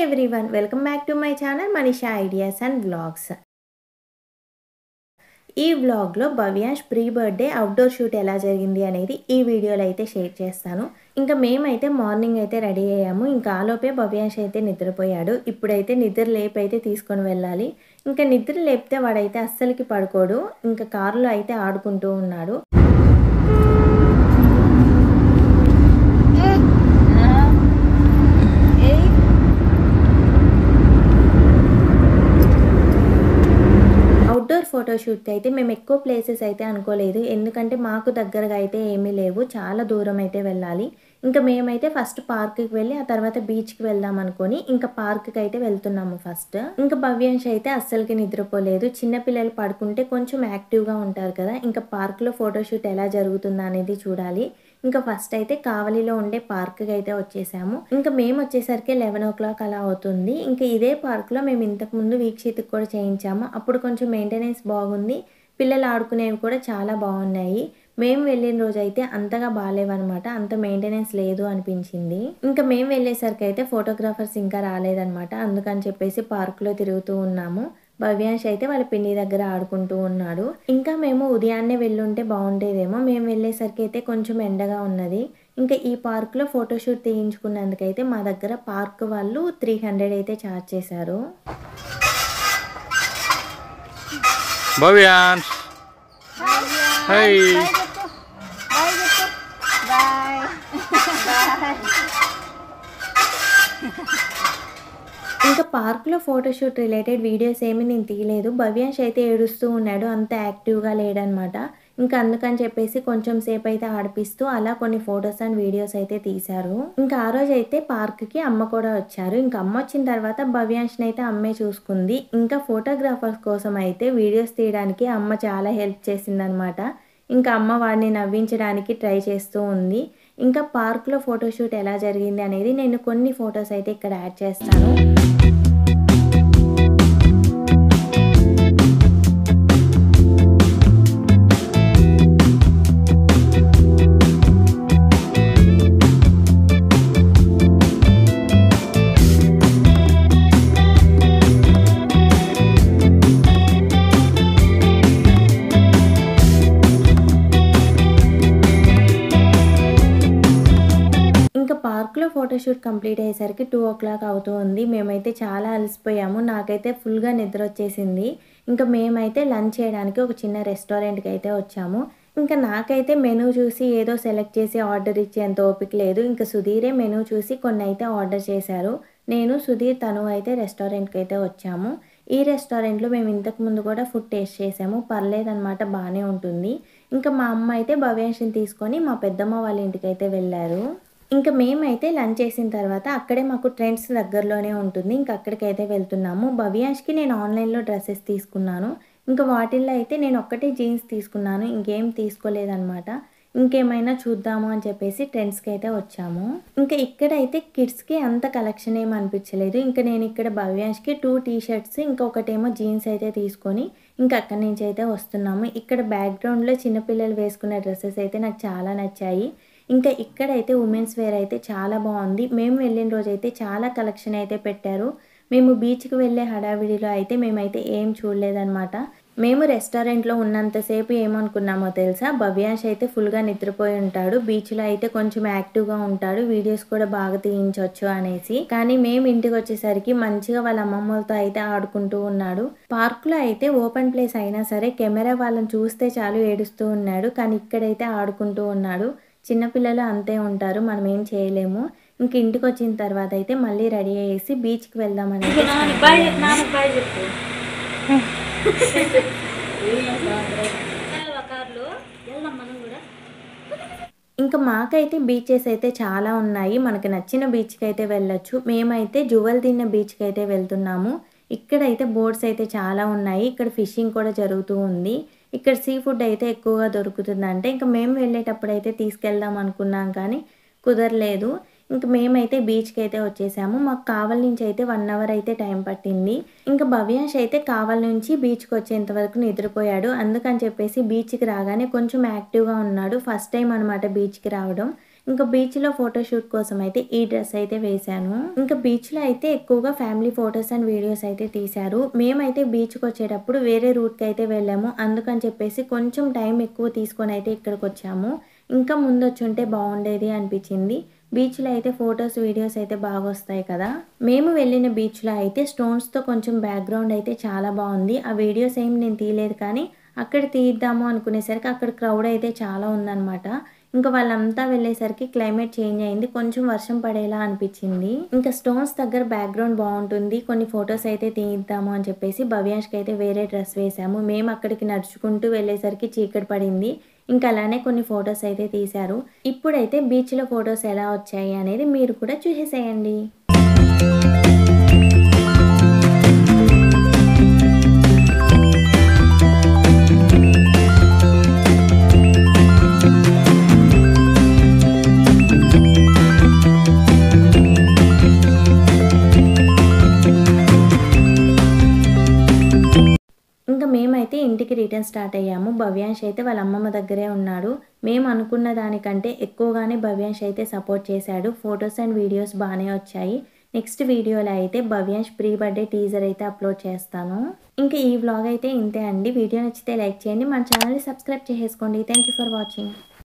everyone, welcome back to my channel Manisha Ideas and Vlogs. ఈ వ్లాగ్లో భవ్యాంష్ pre birthday outdoor shoot ఎలా జరిగింది అనేది ఈ వీడియోలో అయితే షేర్ చేస్తాను. ఇంకా మేమైతే మార్నింగ్ అయితే రెడీ అయ్యాము. ఇంకా ఆలోపే భవ్యాంష్ అయితే నిద్రపోయాడు. ఇప్పుడైతే నిద్ర లేపి అయితే తీసుకొని వెళ్ళాలి. ఇంకా నిద్ర లేపితే వాడైతే అస్సలకి పడుకోడు. ఇంకా కారులో అయితే ఆడుకుంటూ ఉన్నాడు. అవుట్డోర్ ఫోటోషూట్కి అయితే మేము ఎక్కువ ప్లేసెస్ అయితే అనుకోలేదు. ఎందుకంటే మాకు దగ్గరగా అయితే ఏమీ లేవు, చాలా దూరం అయితే వెళ్ళాలి. ఇంకా మేమైతే ఫస్ట్ పార్క్కి వెళ్ళి ఆ తర్వాత బీచ్కి వెళ్దాం అనుకొని ఇంకా పార్క్కి అయితే వెళ్తున్నాము ఫస్ట్. ఇంకా భవ్యాంష్ అయితే అస్సలకి నిద్రపోలేదు. చిన్నపిల్లలు పడుకుంటే కొంచెం యాక్టివ్గా ఉంటారు కదా. ఇంకా పార్క్లో ఫోటోషూట్ ఎలా జరుగుతుందా అనేది చూడాలి. ఇంకా ఫస్ట్ అయితే కావలిలో ఉండే పార్క్కి అయితే వచ్చేసాము. ఇంకా మేము వచ్చేసరికి 11 o'clock అలా అవుతుంది. ఇంకా ఇదే పార్క్లో మేము ఇంతకుముందు వీక్షిత్కి కూడా చేయించాము. అప్పుడు కొంచెం మెయింటెనెన్స్ బాగుంది, పిల్లలు ఆడుకునేవి కూడా చాలా బాగున్నాయి. మేము వెళ్ళిన రోజు అయితే అంతగా బాగాలేవన్నమాట, అంత మెయింటెనెన్స్ లేదు అనిపించింది. ఇంకా మేము వెళ్ళేసరికి అయితే ఫోటోగ్రాఫర్స్ ఇంకా రాలేదన్నమాట. అందుకని చెప్పేసి పార్క్లో తిరుగుతూ ఉన్నాము. భవ్యాంష్ అయితే వాళ్ళ పిన్ని దగ్గర ఆడుకుంటూ ఉన్నాడు. ఇంకా మేము ఉదయాన్నే వెళ్ళుంటే బాగుండేదేమో. మేము వెళ్ళేసరికి అయితే కొంచెం ఎండగా ఉన్నది. ఇంకా ఈ పార్క్లో ఫోటోషూట్ తీయించుకున్నందుకైతే మా దగ్గర పార్క్ వాళ్ళు 300 అయితే ఛార్జ్ చేశారు. భవ్యాంష్ హై ఇంకా పార్క్లో ఫోటోషూట్ రిలేటెడ్ వీడియోస్ ఏమీ నేను తీయలేదు. భవ్యాంష్ అయితే ఏడుస్తూ ఉన్నాడు, అంత యాక్టివ్గా లేడనమాట. ఇంకా అందుకని చెప్పేసి కొంచెం సేపు అయితే ఆడిపిస్తూ అలా కొన్ని ఫొటోస్ అండ్ వీడియోస్ అయితే తీశారు. ఇంకా ఆ రోజు అయితే పార్క్కి అమ్మ కూడా వచ్చారు. ఇంకా అమ్మ వచ్చిన తర్వాత భవ్యాంష్ని అయితే అమ్మే చూసుకుంది. ఇంకా ఫోటోగ్రాఫర్స్ కోసం అయితే వీడియోస్ తీయడానికి అమ్మ చాలా హెల్ప్ చేసిందనమాట. ఇంకా అమ్మ వాడిని నవ్వించడానికి ట్రై చేస్తూ ఉంది. ఇంకా పార్క్లో ఫోటోషూట్ ఎలా జరిగింది అనేది నేను కొన్ని ఫొటోస్ అయితే ఇక్కడ యాడ్ చేస్తాను. పార్క్లో ఫోటోషూట్ కంప్లీట్ అయ్యేసరికి 2 o'clock అవుతూ ఉంది. మేమైతే చాలా అలసిపోయాము. నాకైతే ఫుల్గా నిద్ర వచ్చేసింది. ఇంకా మేమైతే లంచ్ చేయడానికి ఒక చిన్న రెస్టారెంట్కి అయితే వచ్చాము. ఇంకా నాకైతే మెనూ చూసి ఏదో సెలెక్ట్ చేసి ఆర్డర్ ఇచ్చేంత ఓపిక లేదు. ఇంకా సుధీరే మెనూ చూసి కొన్ని అయితే ఆర్డర్ చేశారు. నేను, సుధీర్, తను అయితే రెస్టారెంట్కి అయితే వచ్చాము. ఈ రెస్టారెంట్లో మేము ఇంతకుముందు కూడా ఫుడ్ టేస్ట్ చేసాము, పర్లేదన్నమాట, బాగానే ఉంటుంది. ఇంకా మా అమ్మ అయితే భవ్యాంష్ని తీసుకొని మా పెద్దమ్మ వాళ్ళ ఇంటికి అయితే వెళ్ళారు. ఇంకా మేమైతే లంచ్ చేసిన తర్వాత అక్కడే మాకు ట్రెండ్స్ దగ్గరలోనే ఉంటుంది. ఇంకా అక్కడికైతే వెళ్తున్నాము. భవ్యాంష్కి నేను ఆన్లైన్లో డ్రెస్సెస్ తీసుకున్నాను. ఇంకా వాటిల్లో అయితే నేను ఒక్కటే జీన్స్ తీసుకున్నాను, ఇంకేం తీసుకోలేదన్నమాట. ఇంకేమైనా చూద్దాము అని చెప్పేసి ట్రెండ్స్కి అయితే వచ్చాము. ఇంకా ఇక్కడైతే కిడ్స్కి అంత కలెక్షన్ ఏమి అనిపించలేదు. ఇంకా నేను ఇక్కడ భవ్యాంష్కి 2 t-shirts ఇంకొకటేమో జీన్స్ అయితే తీసుకొని ఇంకా అక్కడి నుంచి అయితే వస్తున్నాము. ఇక్కడ బ్యాక్గ్రౌండ్లో చిన్నపిల్లలు వేసుకున్న డ్రెస్సెస్ అయితే నాకు చాలా నచ్చాయి. ఇంకా ఇక్కడైతే ఉమెన్స్ వేర్ అయితే చాలా బాగుంది. మేము వెళ్ళిన రోజు అయితే చాలా కలెక్షన్ అయితే పెట్టారు. మేము బీచ్కి వెళ్ళే హడావిడిలో అయితే మేమైతే ఏం చూడలేదన్నమాట. మేము రెస్టారెంట్లో ఉన్నంతసేపు ఏమనుకున్నామో తెలుసా, భవ్యాంష్ అయితే ఫుల్గా నిద్రపోయి ఉంటాడు, బీచ్లో అయితే కొంచెం యాక్టివ్గా ఉంటాడు, వీడియోస్ కూడా బాగా తీయించవచ్చు అనేసి. కానీ మేము ఇంటికి వచ్చేసరికి మంచిగా వాళ్ళ అమ్మమ్మలతో అయితే ఆడుకుంటూ ఉన్నాడు. పార్క్లో అయితే ఓపెన్ ప్లేస్ అయినా సరే కెమెరా వాళ్ళని చూస్తే చాలు ఏడుస్తూ ఉన్నాడు. కానీ ఇక్కడైతే ఆడుకుంటూ ఉన్నాడు. చిన్నపిల్లలు అంతే ఉంటారు, మనం ఏం చేయలేము. ఇంక ఇంటికి వచ్చిన తర్వాత అయితే మళ్ళీ రెడీ అయ్యేసి బీచ్కి వెళ్దామని ఇంకా మాకైతే బీచెస్ అయితే చాలా ఉన్నాయి. మనకు నచ్చిన బీచ్కి అయితే వెళ్ళొచ్చు. మేమైతే జువల్దిన్న బీచ్కి అయితే వెళ్తున్నాము. ఇక్కడైతే బోట్స్ అయితే చాలా ఉన్నాయి. ఇక్కడ ఫిషింగ్ కూడా జరుగుతూ ఉంది. ఇక్కడ సీ ఫుడ్ అయితే ఎక్కువగా దొరుకుతుందంటే ఇంకా మేము వెళ్ళేటప్పుడు అయితే తీసుకెళ్దాం అనుకున్నాం కానీ కుదరలేదు. ఇంక మేమైతే బీచ్కి అయితే వచ్చేసాము. మాకు కావలి నుంచి అయితే 1 hour అయితే టైం పట్టింది. ఇంకా భవ్యాంష్ అయితే కావలి నుంచి బీచ్కి వచ్చేంత వరకు నిద్రపోయాడు. అందుకని చెప్పేసి బీచ్కి రాగానే కొంచెం యాక్టివ్గా ఉన్నాడు. ఫస్ట్ టైం అనమాట బీచ్కి రావడం. ఇంకా బీచ్లో ఫోటోషూట్ కోసం అయితే ఈ డ్రెస్ అయితే వేశాను. ఇంకా బీచ్లో అయితే ఎక్కువగా ఫ్యామిలీ ఫొటోస్ అండ్ వీడియోస్ అయితే తీశారు. మేమైతే బీచ్కి వచ్చేటప్పుడు వేరే రూట్కి అయితే వెళ్ళాము. అందుకని చెప్పేసి కొంచెం టైం ఎక్కువ తీసుకొని అయితే ఇక్కడికి వచ్చాము. ఇంకా ముందు వచ్చుంటే బాగుండేది అనిపించింది. బీచ్లో అయితే ఫొటోస్ వీడియోస్ అయితే బాగా వస్తాయి కదా. మేము వెళ్ళిన బీచ్లో అయితే స్టోన్స్తో కొంచెం బ్యాక్గ్రౌండ్ అయితే చాలా బాగుంది. ఆ వీడియోస్ ఏం నేను తీయలేదు, కానీ అక్కడ తీద్దాము అనుకునేసరికి అక్కడ క్రౌడ్ అయితే చాలా ఉందన్నమాట. ఇంకా వాళ్ళంతా వెళ్ళేసరికి క్లైమేట్ చేంజ్ అయింది, కొంచెం వర్షం పడేలా అనిపించింది. ఇంకా స్టోన్స్ దగ్గర బ్యాక్గ్రౌండ్ బాగుంటుంది, కొన్ని ఫొటోస్ అయితే తీద్దాము అని చెప్పేసి భవ్యాంష్కి అయితే వేరే డ్రెస్ వేసాము. మేము అక్కడికి నడుచుకుంటూ వెళ్ళేసరికి చీకటి పడింది. ఇంకా అలానే కొన్ని ఫొటోస్ అయితే తీశారు. ఇప్పుడైతే బీచ్లో ఫొటోస్ ఎలా వచ్చాయి అనేది మీరు కూడా చూసేసేయండి. ఇంకా మేమైతే ఇంటికి రిటర్న్ స్టార్ట్ అయ్యాము. భవ్యాంష్ అయితే వాళ్ళ అమ్మమ్మ దగ్గరే ఉన్నాడు. మేము అనుకున్న దానికంటే ఎక్కువగానే భవ్యాంష్ అయితే సపోర్ట్ చేశాడు. ఫొటోస్ అండ్ వీడియోస్ బాగానే వచ్చాయి. నెక్స్ట్ వీడియోలో అయితే భవ్యాంష్ ప్రీ బర్త్డే టీజర్ అయితే అప్లోడ్ చేస్తాను. ఇంకా ఈ వ్లాగ్ అయితే ఇంతే అండి. వీడియో నచ్చితే లైక్ చేయండి, మన ఛానల్ని సబ్స్క్రైబ్ చేసుకోండి. Thank you for watching.